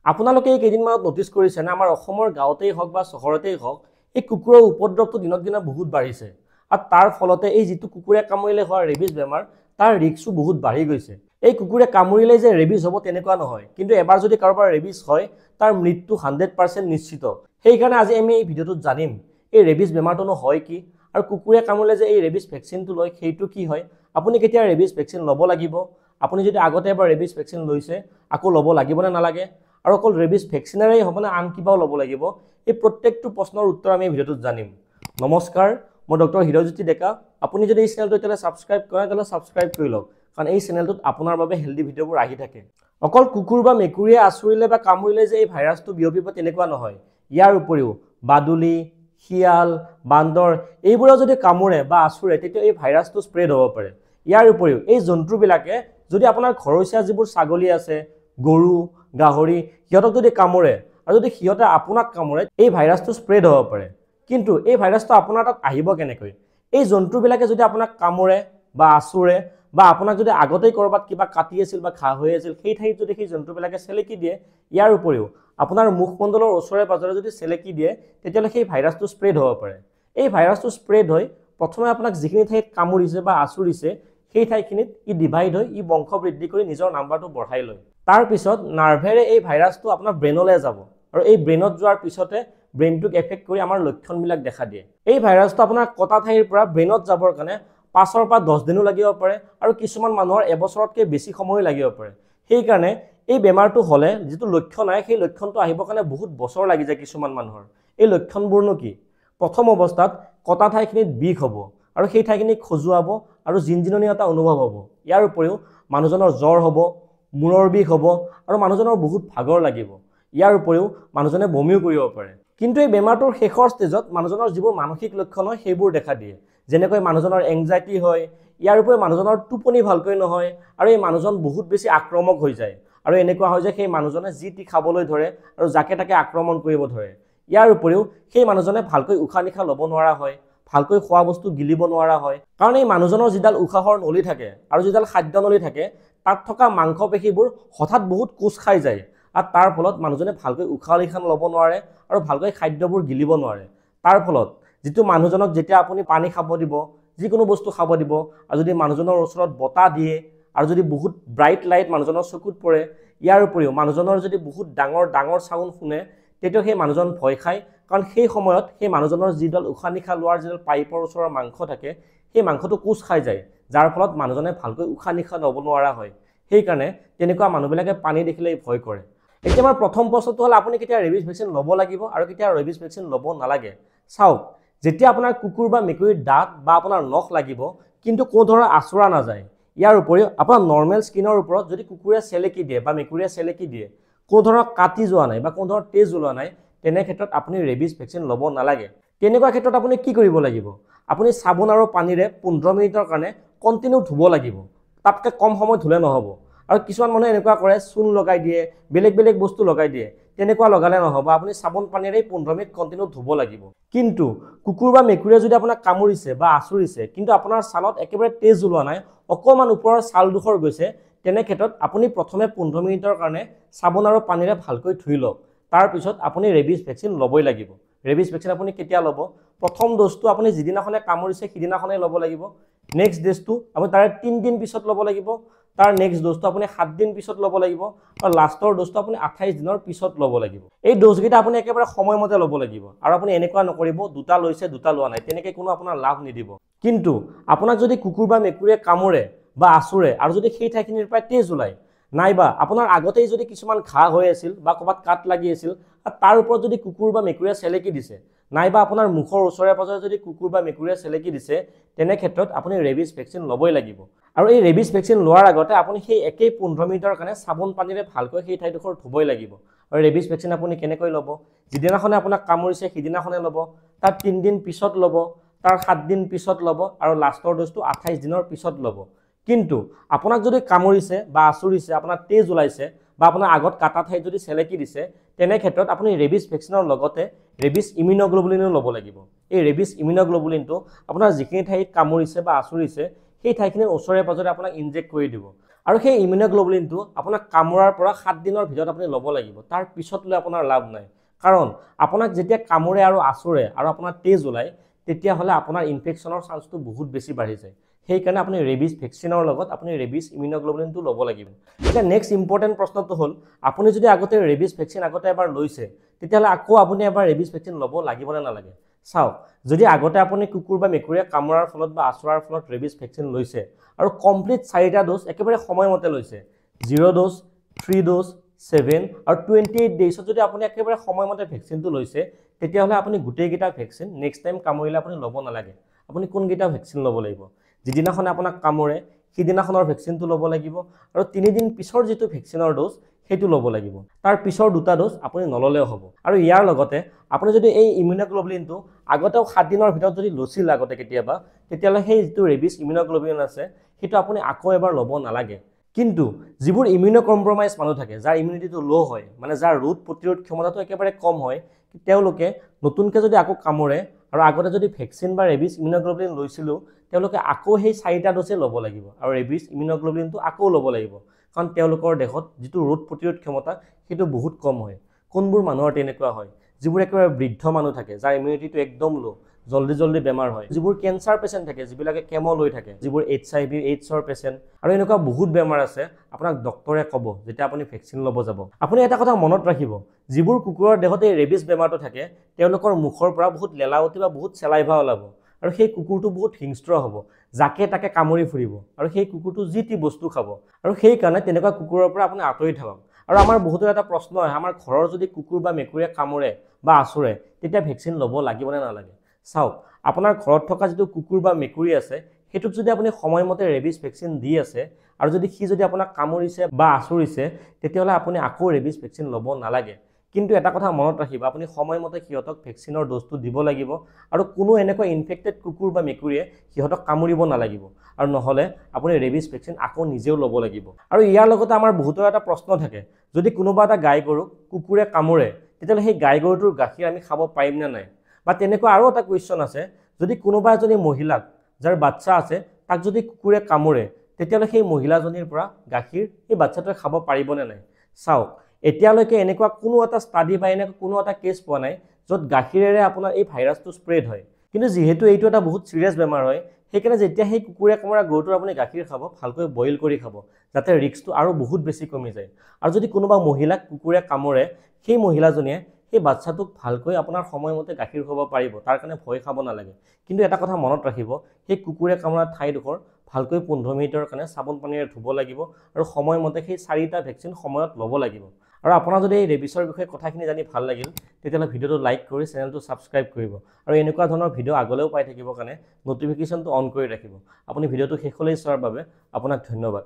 আপোনালোকে এই কেইদিনমানত নটিচ কৰিছে না আমাৰ অসমৰ গাঁৱতেই হওক বা চহৰতেই হওক এই কুকুৰৰ উপদ্ৰৱটো দিনক দিনে বহুত বাঢ়িছে আৰু তাৰ ফলতে এই যিটো কুকুৰে কামুৰিলে হোৱা ৰেবিছ বেমাৰ তাৰ ৰিস্কো বহুত বাঢ়ি গৈছে। এই কুকুৰে কামুৰিলে যে ৰেবিছ হ'ব তেনেকুৱা নহয়, কিন্তু এবাৰ যদি কাৰোবাৰ ৰেবিছ হয় তাৰ মৃত্যু 100% নিশ্চিত। সেইকাৰণে আজি আমি এই ভিডিঅ'টোত জানিম এই ৰেবিছ বেমাৰটোনো হয় কি আৰু কুকুৰে কামুৰিলে যে এই ৰেবিছ ভেকচিনটো লয় সেইটো কি হয়, আপুনি কেতিয়া ৰেবিছ ভেকচিন ল'ব লাগিব, আপুনি যদি আগতে এবাৰ ৰেবিছ ভেকচিন লৈছে আকৌ ল'ব লাগিব নে নালাগে, আৰু অকল ৰেবিছ ভেকচিনেৰেই হ'ব নে আন কিবাও ল'ব লাগিব, এই প্ৰত্যেকটো প্ৰশ্নৰ উত্তৰ আমি এই ভিডিঅ'টোত জানিম। নমস্কাৰ, মই ডক্টৰ হীৰজ্যোতি ডেকা। আপুনি যদি এই চেনেলটো এতিয়ালৈ ছাবস্ক্ৰাইব কৰে তেতিয়াহ'লে ছাবস্ক্ৰাইব কৰি লওক, কাৰণ এই চেনেলটোত আপোনাৰ বাবে হেল্ডি ভিডিঅ'বোৰ আহি থাকে। অকল কুকুৰ বা মেকুৰীয়ে আঁচুৰিলে বা কামুৰিলে যে এই ভাইৰাছটো বিয়পিব তেনেকুৱা নহয়। ইয়াৰ উপৰিও বাদুলি, শিয়াল, বান্দৰ এইবোৰেও যদি কামুৰে বা আঁচুৰে তেতিয়া এই ভাইৰাছটো স্প্ৰেড হ'ব পাৰে। ইয়াৰ উপৰিও এই জন্তুবিলাকে যদি আপোনাৰ ঘৰচীয়া যিবোৰ ছাগলী আছে, গৰু, গাহৰি সিহঁতক যদি কামুৰে আৰু যদি সিহঁতে আপোনাক কামুৰে এই ভাইৰাছটো স্প্ৰেড হ'ব পাৰে। কিন্তু এই ভাইৰাছটো আপোনাৰ তাত আহিব কেনেকৈ? এই জন্তুবিলাকে যদি আপোনাক কামুৰে বা আঁচুৰে বা আপোনাক যদি আগতেই ক'ৰবাত কিবা কাটি আছিল বা ঘাঁ হৈ আছিল সেই ঠাইত যদি সেই জন্তুবিলাকে চেলেকি দিয়ে, ইয়াৰ উপৰিও আপোনাৰ মুখমণ্ডলৰ ওচৰে পাজৰে যদি চেলেকি দিয়ে তেতিয়াহ'লে সেই ভাইৰাছটো স্প্ৰেড হ'ব পাৰে। এই ভাইৰাছটো স্প্ৰেড হৈ প্ৰথমে আপোনাক যিখিনি ঠাইত কামুৰিছে বা আঁচুৰিছে সেই ঠাইখিনিত ই ডিভাইড হৈ ই বংশ বৃদ্ধি কৰি নিজৰ নাম্বাৰটো বঢ়াই লয়। তাৰ পিছত নাৰ্ভেৰে এই ভাইৰাছটো আপোনাৰ ব্ৰেইনলৈ যাব আৰু এই ব্ৰেইনত যোৱাৰ পিছতে ব্ৰেইনটোক এফেক্ট কৰি আমাৰ লক্ষণবিলাক দেখা দিয়ে। এই ভাইৰাছটো আপোনাৰ কটা ঠাইৰ পৰা ব্ৰেইনত যাবৰ কাৰণে 5 পৰা 10 দিনো লাগিব পাৰে আৰু কিছুমান মানুহৰ এবছৰতকৈ বেছি সময়ো লাগিব পাৰে। সেইকাৰণে এই বেমাৰটো হ'লে যিটো লক্ষণ আহে সেই লক্ষণটো আহিবৰ কাৰণে বহুত বছৰ লাগি যায় কিছুমান মানুহৰ। এই লক্ষণবোৰনো কি? প্ৰথম অৱস্থাত কটা ঠাইখিনিত বিষ হ'ব আৰু সেই ঠাইখিনি খজুৱাব আৰু জিনজিননি এটা অনুভৱ হ'ব। ইয়াৰ উপৰিও মানুহজনৰ জ্বৰ হ'ব, মূৰৰ বিষ হ'ব আৰু মানুহজনৰ বহুত ভাগৰ লাগিব। ইয়াৰ উপৰিও মানুহজনে বমিও কৰিব পাৰে। কিন্তু এই বেমাৰটোৰ শেষৰ ষ্টেজত মানুহজনৰ যিবোৰ মানসিক লক্ষণ হয় সেইবোৰ দেখা দিয়ে, যেনেকৈ মানুহজনৰ এংজাইটি হয়, ইয়াৰ উপৰিও মানুহজনৰ টোপনি ভালকৈ নহয় আৰু এই মানুহজন বহুত বেছি আক্ৰমক হৈ যায় আৰু এনেকুৱা হয় যে সেই মানুহজনে যি টি খাবলৈ ধৰে আৰু যাকে তাকে আক্ৰমণ কৰিব ধৰে। ইয়াৰ উপৰিও সেই মানুহজনে ভালকৈ উশাহ নিশাহ ল'ব নোৱাৰা হয়, ভালকৈ খোৱা বস্তু গিলিব নোৱাৰা হয়, কাৰণ এই মানুহজনৰ যিডাল উশাহৰ নলী থাকে আৰু যিডাল খাদ্য নলী থাকে তাত থকা মাংসপেশীবোৰ হঠাৎ বহুত কোচ খাই যায় আৰু তাৰ ফলত মানুহজনে ভালকৈ উশাহ নিশাহ ল'ব নোৱাৰে আৰু ভালকৈ খাদ্যবোৰ গিলিব নোৱাৰে। তাৰ ফলত যিটো মানুহজনক যেতিয়া আপুনি পানী খাব দিব, যিকোনো বস্তু খাব দিব আৰু যদি মানুহজনৰ ওচৰত বতাহ দিয়ে আৰু যদি বহুত ব্ৰাইট লাইট মানুহজনৰ চকুত পৰে, ইয়াৰ উপৰিও মানুহজনৰ যদি বহুত ডাঙৰ ডাঙৰ চাউণ্ড শুনে তেতিয়া সেই মানুহজন ভয় খায়, কাৰণ সেই সময়ত সেই মানুহজনৰ যিডাল উশাহ নিশাহ লোৱাৰ যিডাল পাইপৰ ওচৰৰ মাংস থাকে সেই মাংসটো কোচ খাই যায়, যাৰ ফলত মানুহজনে ভালকৈ উশাহ নিশাহ ল'ব নোৱাৰা হয়। সেইকাৰণে তেনেকুৱা মানুহবিলাকে পানী দেখিলেই ভয় কৰে। এতিয়া আমাৰ প্ৰথম প্ৰশ্নটো হ'ল আপুনি কেতিয়া ৰেবিছ ভেকচিন ল'ব লাগিব আৰু কেতিয়া ৰেবিছ ভেকচিন ল'ব নালাগে। চাওক, যেতিয়া আপোনাৰ কুকুৰ বা মেকুৰীৰ দাঁত বা আপোনাৰ নখ লাগিব কিন্তু কোনো ধৰণৰ আঁচোৰা নাযায়, ইয়াৰ উপৰিও আপোনাৰ নৰ্মেল স্কিনৰ ওপৰত যদি কুকুৰে চেলেকি দিয়ে বা মেকুৰীয়ে চেলেকি দিয়ে, কোনো ধৰণৰ কাটি যোৱা নাই বা কোনো ধৰণৰ তেজ ওলোৱা নাই, তেনে ক্ষেত্ৰত আপুনি ৰেবিছ ভেকচিন ল'ব নালাগে। তেনেকুৱা ক্ষেত্ৰত আপুনি কি কৰিব লাগিব? আপুনি চাবোন আৰু পানীৰে 15 মিনিটৰ কাৰণে কণ্টিনিউ ধুব লাগিব, তাতকৈ কম সময় ধুলে নহ'ব। আৰু কিছুমান মানুহে এনেকুৱা কৰে চূণ লগাই দিয়ে, বেলেগ বেলেগ বস্তু লগাই দিয়ে, তেনেকুৱা লগালে নহ'ব। আপুনি চাবোন পানীৰেই 15 মিনিট কণ্টিনিউ ধুব লাগিব। কিন্তু কুকুৰ বা মেকুৰীয়ে যদি আপোনাক কামুৰিছে বা আঁচুৰিছে কিন্তু আপোনাৰ ছালত একেবাৰে তেজ ওলোৱা নাই, অকণমান ওপৰৰ ছালডোখৰ গৈছে, তেনে ক্ষেত্ৰত আপুনি প্ৰথমে 15 মিনিটৰ কাৰণে চাবোন আৰু পানীৰে ভালকৈ ধুই লওক। তাৰপিছত আপুনি ৰেবিছ ভেকচিন ল'বই লাগিব। ৰেবিছ ভেকচিন আপুনি কেতিয়া ল'ব? প্ৰথম ড'জটো আপুনি যিদিনাখনে কামুৰিছে সিদিনাখনেই ল'ব লাগিব। নেক্সট ড'জটো আপুনি তাৰে 3 দিন পিছত ল'ব লাগিব। তাৰ নেক্সট ড'জটো আপুনি 7 দিন পিছত ল'ব লাগিব আৰু লাষ্টৰ ড'জটো আপুনি 28 দিনৰ পিছত ল'ব লাগিব। এই ড'জকেইটা আপুনি একেবাৰে সময়মতে ল'ব লাগিব আৰু আপুনি এনেকুৱা নকৰিব দুটা লৈছে দুটা লোৱা নাই, তেনেকৈ কোনো আপোনাৰ লাভ নিদিব। কিন্তু আপোনাক যদি কুকুৰ বা মেকুৰীয়ে কামুৰে বা আঁচুৰে আৰু যদি সেই ঠাইখিনিৰ পৰা তেজ ওলায়, নাইবা আপোনাৰ আগতেই যদি কিছুমান ঘাঁ হৈ আছিল বা ক'ৰবাত কাট লাগি আছিল তাৰ ওপৰত যদি কুকুৰ বা মেকুৰীয়ে চেলেকি দিছে, নাইবা আপোনাৰ মুখৰ ওচৰে পাজৰে যদি কুকুৰ বা মেকুৰীয়ে চেলেকি দিছে, তেনে ক্ষেত্ৰত আপুনি ৰেবিছ ভেকচিন ল'বই লাগিব। আৰু এই ৰেবিছ ভেকচিন লোৱাৰ আগতে আপুনি সেই একেই 15 মিনিটৰ কাৰণে চাবোন পানীৰে ভালকৈ সেই ঠাইডোখৰ ধুবই লাগিব। আৰু ৰেবিছ ভেকচিন আপুনি কেনেকৈ ল'ব? যিদিনাখনে আপোনাক কামুৰিছে সিদিনাখনে ল'ব, তাৰ 3 দিন পিছত ল'ব, তাৰ 7 দিন পিছত ল'ব আৰু লাষ্টৰ ড'জটো 28 দিনৰ পিছত ল'ব। কিন্তু আপোনাক যদি কামুৰিছে বা আঁচুৰিছে, আপোনাৰ তেজ ওলাইছে বা আপোনাৰ আগত কাটা ঠাইত যদি চেলেকি দিছে, তেনে ক্ষেত্ৰত আপুনি ৰেবিছ ভেকচিনৰ লগতে ৰেবিছ ইমিউনগ্লোবুলিনো ল'ব লাগিব। এই ৰেবিছ ইমিউনগ্লোবুলিনটো আপোনাৰ যিখিনি ঠাইত কামুৰিছে বা আঁচুৰিছে সেই ঠাইখিনিৰ ওচৰে পাজৰে আপোনাক ইনজেক্ট কৰি দিব। আৰু সেই ইমিউনোগ্লোবুলিনটো আপোনাক কামোৰাৰ পৰা 7 দিনৰ ভিতৰত আপুনি ল'ব লাগিব তাৰ পিছত লৈ আপোনাৰ লাভ নাই কাৰণ আপোনাক যেতিয়া কামোৰে আৰু আচুৰে আৰু আপোনাৰ তেজ ওলায় তেতিয়াহ'লে আপোনাৰ ইনফেকশ্যনৰ চান্সটো বহুত বেছি বাঢ়ি যায় সেইকাৰণে আপুনি ৰেবিছ ভেকচিনৰ লগত আপুনি ৰেবিছ ইমিউনোগ্লোবুলিনটো ল'ব লাগিব এতিয়া নেক্সট ইম্পৰ্টেণ্ট প্ৰশ্নটো হ'ল আপুনি যদি আগতে ৰেবিছ ভেকচিন আগতে এবাৰ লৈছে তেতিয়াহ'লে আকৌ আপুনি এবাৰ ৰেবিছ ভেকচিন ল'ব লাগিব নে নালাগে চাওক যদি আগতে আপুনি কুকুৰ বা মেকুৰীয়ে কামোৰাৰ ফলত বা আচুৰাৰ ফলত ৰেবিছ ভেকচিন লৈছে আৰু কমপ্লিট 4টা ড'জ একেবাৰে সময়মতে লৈছে 0 ড'জ 3 ড'জ 7 আৰু 28 ডেইছত যদি আপুনি একেবাৰে সময়মতে ভেকচিনটো লৈছে তেতিয়াহ'লে আপুনি গোটেইকেইটা ভেকচিন নেক্সট টাইম কামুৰিলে আপুনি ল'ব নালাগে আপুনি কোনকেইটা ভেকচিন ল'ব লাগিব যিদিনাখন আপোনাক কামোৰে সিদিনাখনৰ ভেকচিনটো ল'ব লাগিব আৰু 3 দিন পিছৰ যিটো ভেকচিনৰ ড'জ সেইটো ল'ব লাগিব তাৰ পিছৰ 2টা ড'জ আপুনি নললেও হ'ব আৰু ইয়াৰ লগতে আপুনি যদি এই ইমিউনোগ্লোবুলিনটো আগতেও 7 দিনৰ ভিতৰত যদি লৈছিল আগতে কেতিয়াবা তেতিয়াহ'লে সেই যিটো ৰেবিছ ইমিউনোগ্লোবুলিন আছে সেইটো আপুনি আকৌ এবাৰ ল'ব নালাগে কিন্তু যিবোৰ ইমিউনো কম্প্ৰমাইজ মানুহ থাকে যাৰ ইমিউনিটিটো ল' হয় মানে যাৰ ৰোগ প্ৰতিৰোধ ক্ষমতাটো একেবাৰে কম হয় তেওঁলোকে নতুনকৈ যদি আকৌ কামোৰে আৰু আগতে যদি ভেকচিন বা ৰেবিছ ইমিউনোগ্লোবুলিন লৈছিলোঁ তেওঁলোকে আকৌ সেই 4টা ড'জে ল'ব লাগিব আৰু ৰেবিছ ইমিউনোগ্লোবুলিনটো আকৌ ল'ব লাগিব কাৰণ তেওঁলোকৰ দেহত যিটো ৰোগ প্ৰতিৰোধ ক্ষমতা সেইটো বহুত কম হয় কোনবোৰ মানুহৰ তেনেকুৱা হয় যিবোৰ একেবাৰে বৃদ্ধ মানুহ থাকে যাৰ ইমিউনিটিটো একদম ল' জলদি বেমাৰ হয় যিবোৰ কেঞ্চাৰ পেচেণ্ট থাকে যিবিলাকে কেমো লৈ থাকে যিবোৰ HIV এইডছৰ পেচেণ্ট আৰু এনেকুৱা বহুত বেমাৰ আছে আপোনাক ডক্টৰে ক'ব যেতিয়া আপুনি ভেকচিন ল'ব যাব আপুনি এটা কথা মনত ৰাখিব যিবোৰ কুকুৰৰ দেহত এই ৰেবিছ বেমাৰটো থাকে তেওঁলোকৰ মুখৰ পৰা বহুত লেলাৱতি বা বহুত চেলাইভা ওলাব আৰু সেই কুকুৰটো বহুত হিংস্ৰ হ'ব যাকে তাকে কামুৰি ফুৰিব আৰু সেই কুকুৰটো যি টি বস্তু খাব আৰু সেই কাৰণে তেনেকুৱা কুকুৰৰ পৰা আপুনি আঁতৰি থাকক আৰু আমাৰ বহুতো এটা প্ৰশ্ন হয় আমাৰ ঘৰৰ যদি কুকুৰ বা মেকুৰীয়ে কামুৰে বা আচুৰে তেতিয়া ভেকচিন ল'ব লাগিব নে নালাগে চাওক আপোনাৰ ঘৰত থকা যিটো কুকুৰ বা মেকুৰী আছে সেইটোক যদি আপুনি সময়মতে ৰেবিছ ভেকচিন দি আছে আৰু যদি সি যদি আপোনাক কামুৰিছে বা আচুৰিছে তেতিয়াহ'লে আপুনি আকৌ ৰেবিছ ভেকচিন ল'ব নালাগে কিন্তু এটা কথা মনত ৰাখিব আপুনি সময়মতে সিহঁতক ভেকচিনৰ ড'জটো দিব লাগিব আৰু কোনো এনেকুৱা ইনফেক্টেড কুকুৰ বা মেকুৰীয়ে সিহঁতক কামুৰিব নালাগিব আৰু নহ'লে আপুনি ৰেবিছ ভেকচিন আকৌ নিজেও ল'ব লাগিব আৰু ইয়াৰ লগতে আমাৰ বহুতৰ এটা প্ৰশ্ন থাকে যদি কোনোবা এটা গাই গৰুক কুকুৰে কামুৰে তেতিয়াহ'লে সেই গাই গৰুটোৰ গাখীৰ আমি খাব পাৰিম নে নাই বা তেনেকুৱা আৰু এটা কুৱেশ্যন আছে যদি কোনোবা এজনী মহিলাক যাৰ বাচ্চা আছে তাক যদি কুকুৰে কামুৰে তেতিয়াহ'লে সেই মহিলাজনীৰ পৰা গাখীৰ সেই বাচ্চাটোৱে খাব পাৰিবনে নাই চাওক এতিয়ালৈকে এনেকুৱা কোনো এটা ষ্টাডি বা এনেকুৱা কোনো এটা কেছ পোৱা নাই য'ত গাখীৰেৰে আপোনাৰ এই ভাইৰাছটো স্প্ৰেড হয় কিন্তু যিহেতু এইটো এটা বহুত চিৰিয়াছ বেমাৰ হয় সেইকাৰণে যেতিয়া সেই কুকুৰে কামোৰা গৰুটোৰ আপুনি গাখীৰ খাব ভালকৈ বইল কৰি খাব যাতে ৰিস্কটো আৰু বহুত বেছি কমি যায় আৰু যদি কোনোবা মহিলাক কুকুৰে কামোৰে সেই মহিলাজনীয়ে সেই বাচ্চাটোক ভালকৈ আপোনাৰ সময়মতে গাখীৰ খুৱাব পাৰিব তাৰ কাৰণে ভয় খাব নালাগে কিন্তু এটা কথা মনত ৰাখিব সেই কুকুৰে কামোৰা ঠাইডোখৰ ভালকৈ 15 মিনিটৰ কাৰণে চাবোন পানীৰে ধুব লাগিব আৰু সময়মতে সেই 4টা ভেকচিন সময়ত ল'ব লাগিব আৰু আপোনাৰ যদি এই ৰেবিছৰ বিষয়ে কথাখিনি জানি ভাল লাগিল তেতিয়াহ'লে ভিডিঅ'টো লাইক কৰি চেনেলটো ছাবস্ক্ৰাইব কৰিব আৰু এনেকুৱা ধৰণৰ ভিডিঅ' আগলৈও পাই থাকিবৰ কাৰণে ন'টিফিকেশ্যনটো অন কৰি ৰাখিব আপুনি ভিডিঅ'টো শেষলৈ চোৱাৰ বাবে আপোনাক ধন্যবাদ